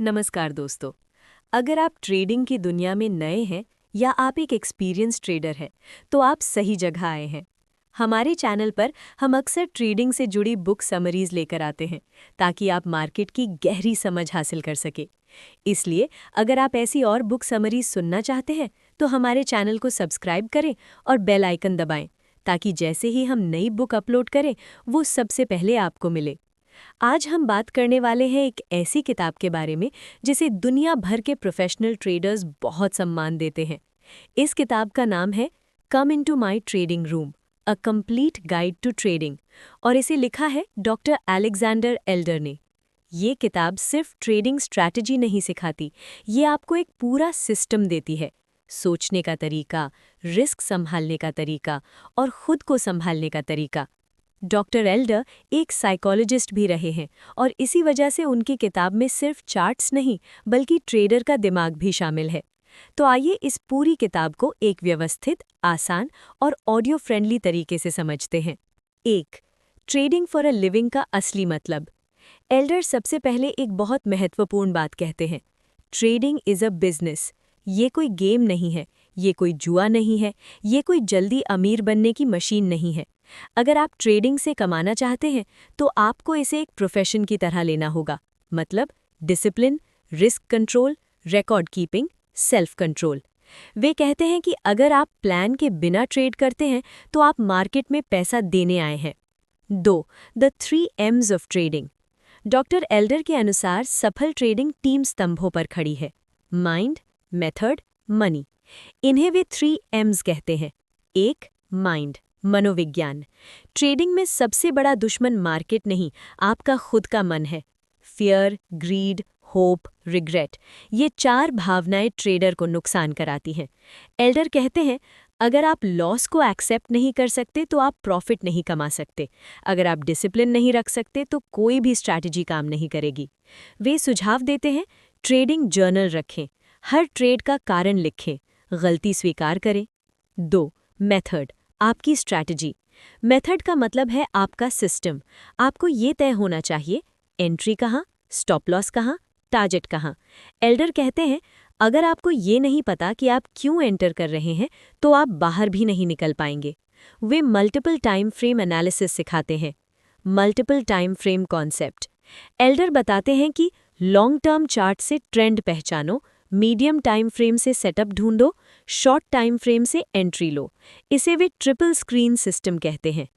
नमस्कार दोस्तों। अगर आप ट्रेडिंग की दुनिया में नए हैं या आप एक एक्सपीरियंस ट्रेडर हैं, तो आप सही जगह आए हैं। हमारे चैनल पर हम अक्सर ट्रेडिंग से जुड़ी बुक समरीज लेकर आते हैं ताकि आप मार्केट की गहरी समझ हासिल कर सके। इसलिए अगर आप ऐसी और बुक समरीज सुनना चाहते हैं तो हमारे चैनल को सब्सक्राइब करें और बेल आइकन दबाएं ताकि जैसे ही हम नई बुक अपलोड करें वो सबसे पहले आपको मिले। आज हम बात करने वाले हैं एक ऐसी किताब के बारे में जिसे दुनिया भर के प्रोफेशनल ट्रेडर्स बहुत सम्मान देते हैं। इस किताब का नाम है come into my trading room, a complete guide to trading और इसे लिखा है डॉक्टर अलेक्जेंडर एल्डर ने। ये किताब सिर्फ ट्रेडिंग स्ट्रैटेजी नहीं सिखाती, ये आपको एक पूरा सिस्टम देती है। सोचने का तरीका, रिस्क संभालने का तरीका और खुद को संभालने का तरीका। डॉक्टर एल्डर एक साइकोलॉजिस्ट भी रहे हैं और इसी वजह से उनकी किताब में सिर्फ चार्ट्स नहीं बल्कि ट्रेडर का दिमाग भी शामिल है। तो आइए इस पूरी किताब को एक व्यवस्थित, आसान और ऑडियो फ्रेंडली तरीके से समझते हैं। 1. ट्रेडिंग फॉर अ लिविंग का असली मतलब। एल्डर सबसे पहले एक बहुत महत्वपूर्ण बात कहते हैं। Trading is a business. ये कोई गेम नहीं है, ये कोई जुआ नहीं है, ये कोई जल्दी अमीर बनने की मशीन नहीं है। अगर आप ट्रेडिंग से कमाना चाहते हैं तो आपको इसे एक प्रोफेशन की तरह लेना होगा। मतलब discipline, risk control, record keeping, self control. वे कहते हैं कि अगर आप प्लान के बिना ट्रेड करते हैं तो आप मार्केट में पैसा देने आए हैं। 2. The 3 M's of trading. Doctor Elder के अनुसार सफल ट्रेडिंग 3 स्तंभों पर खड़ी है: माइंड, मेथड, मनी। इन्हें वे 3 M's कहते हैं। 1. माइंड, मनोविज्ञान। ट्रेडिंग में सबसे बड़ा दुश्मन मार्केट नहीं, आपका खुद का मन है। फियर, ग्रीड, होप, रिग्रेट, ये 4 भावनाएं ट्रेडर को नुकसान कराती हैं। एल्डर कहते हैं, अगर आप लॉस को एक्सेप्ट नहीं कर सकते तो आप प्रॉफिट नहीं कमा सकते। अगर आप डिसिप्लिन नहीं रख सकते तो कोई भी स्ट्रैटेजी काम नहीं करेगी। वे सुझाव देते हैं, ट्रेडिंग जर्नल रखें, हर ट्रेड का कारण लिखें, गलती स्वीकार करें। 2. मेथड, आपकी स्ट्रैटेजी। मेथड का मतलब है आपका सिस्टम। आपको ये तय होना चाहिए, एंट्री कहाँ, स्टॉप लॉस कहाँ, टारगेट कहाँ। एल्डर कहते हैं, अगर आपको ये नहीं पता कि आप क्यों एंटर कर रहे हैं तो आप बाहर भी नहीं निकल पाएंगे। वे मल्टीपल टाइम फ्रेम एनालिसिस सिखाते हैं। Multiple time frame concept. Elder बताते हैं कि लॉन्ग टर्म चार्ट से ट्रेंड पहचानो, मीडियम टाइम फ्रेम से सेटअप ढूंढो, शॉर्ट टाइम फ्रेम से एंट्री लो। इसे वे ट्रिपल स्क्रीन सिस्टम कहते हैं।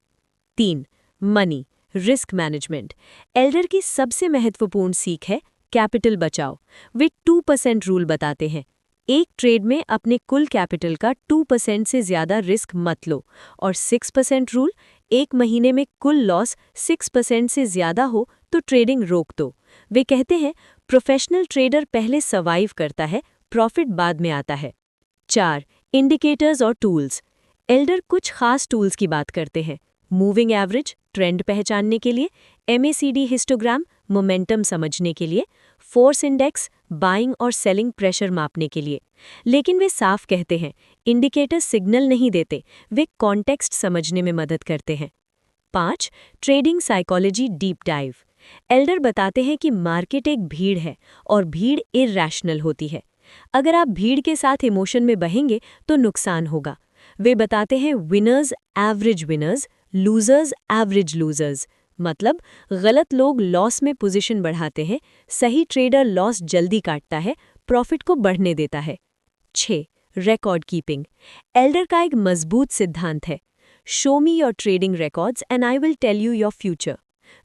3. Money, risk management. एल्डर की सबसे महत्वपूर्ण सीख है कैपिटल बचाओ। वे 2% रूल बताते हैं। एक ट्रेड में अपने कुल कैपिटल का 2% से ज्यादा रिस्क मत लो। और 6% रूल, एक महीने में कुल लॉस 6% से ज्यादा हो तो ट्रेडिंग रोक दो। वे कहते हैं, प्रोफेशनल ट्रेडर पहले सर्वाइव करता है, प्रॉफिट बाद में आता है। 4. इंडिकेटर्स और टूल्स। एल्डर कुछ खास टूल्स की बात करते हैं। मूविंग एवरेज, ट्रेंड पहचानने के लिए; MACD हिस्टोग्राम, मोमेंटम समझने के लिए; फोर्स इंडेक्स, बाइंग और सेलिंग प्रेशर मापने के लिए। लेकिन वे साफ कहते हैं, इंडिकेटर सिग्नल नहीं देते, वे कॉन्टेक्स्ट समझने में मदद करते हैं। 5. Trading psychology deep dive. Elder बताते हैं कि मार्केट एक भीड़ है और भीड़ इरैशनल होती है। अगर आप भीड़ के साथ इमोशन में बहेंगे तो नुकसान होगा। वे बताते हैं, winners average winners, losers average losers. मतलब गलत लोग लॉस में पोजीशन बढ़ाते हैं, सही ट्रेडर लॉस जल्दी काटता है, प्रॉफिट को बढ़ने देता है। 6. Record keeping. एल्डर का एक मजबूत सिद्धांत है, show me your trading records and I will tell you your future.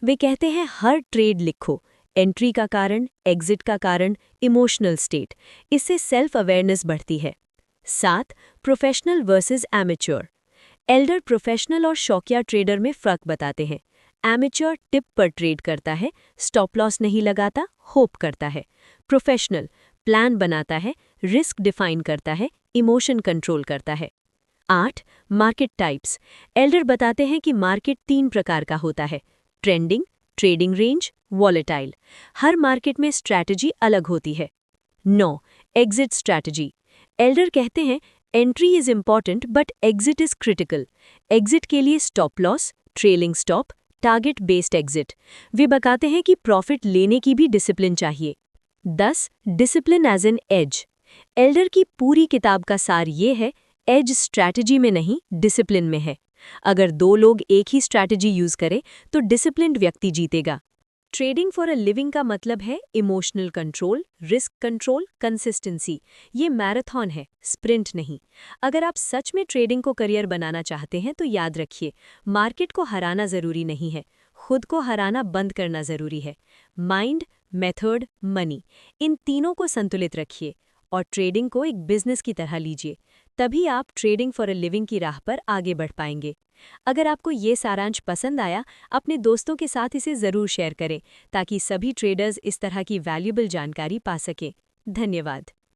वे कहते हैं, हर ट्रेड लिखो, एंट्री का कारण, एग्जिट का कारण, इमोशनल स्टेट। इससे सेल्फ अवेयरनेस बढ़ती है। 7. Professional versus amateur. Elder professional और शौकिया ट्रेडर में फ़र्क बताते हैं। एमेच्योर टिप पर ट्रेड करता है, स्टॉप लॉस नहीं लगाता, होप करता है। प्रोफेशनल प्लान बनाता है, रिस्क डिफाइन करता है, इमोशन कंट्रोल करता है। 8. Market types. एल्डर बताते हैं कि मार्केट 3 प्रकार का होता है: ट्रेंडिंग, ट्रेडिंग रेंज, वॉलेटाइल। हर मार्केट में स्ट्रैटेजी अलग होती है। 9. Exit strategy. एल्डर कहते हैं, entry is important but exit is critical. Exit के लिए stop loss, trailing stop, target based exit. वे बताते हैं कि प्रॉफिट लेने की भी डिसिप्लिन चाहिए। 10. Discipline as an edge. Elder की पूरी किताब का सार ये है, एज स्ट्रैटेजी में नहीं, डिसिप्लिन में है। अगर दो लोग एक ही स्ट्रैटेजी यूज करें तो डिसिप्लिन्ड व्यक्ति जीतेगा। ट्रेडिंग फॉर अ लिविंग का मतलब है emotional control, risk control, consistency. ये मैराथन है, स्प्रिंट नहीं। अगर आप सच में ट्रेडिंग को करियर बनाना चाहते हैं तो याद रखिए, मार्केट को हराना जरूरी नहीं है, खुद को हराना बंद करना जरूरी है। माइंड, मेथड, मनी, इन तीनों को संतुलित रखिए और ट्रेडिंग को एक बिजनेस की तरह लीजिए। तभी आप ट्रेडिंग फॉर अ लिविंग की राह पर आगे बढ़ पाएंगे। अगर आपको ये सारांश पसंद आया, अपने दोस्तों के साथ इसे ज़रूर शेयर करें ताकि सभी ट्रेडर्स इस तरह की वैल्यूएबल जानकारी पा सकें। धन्यवाद।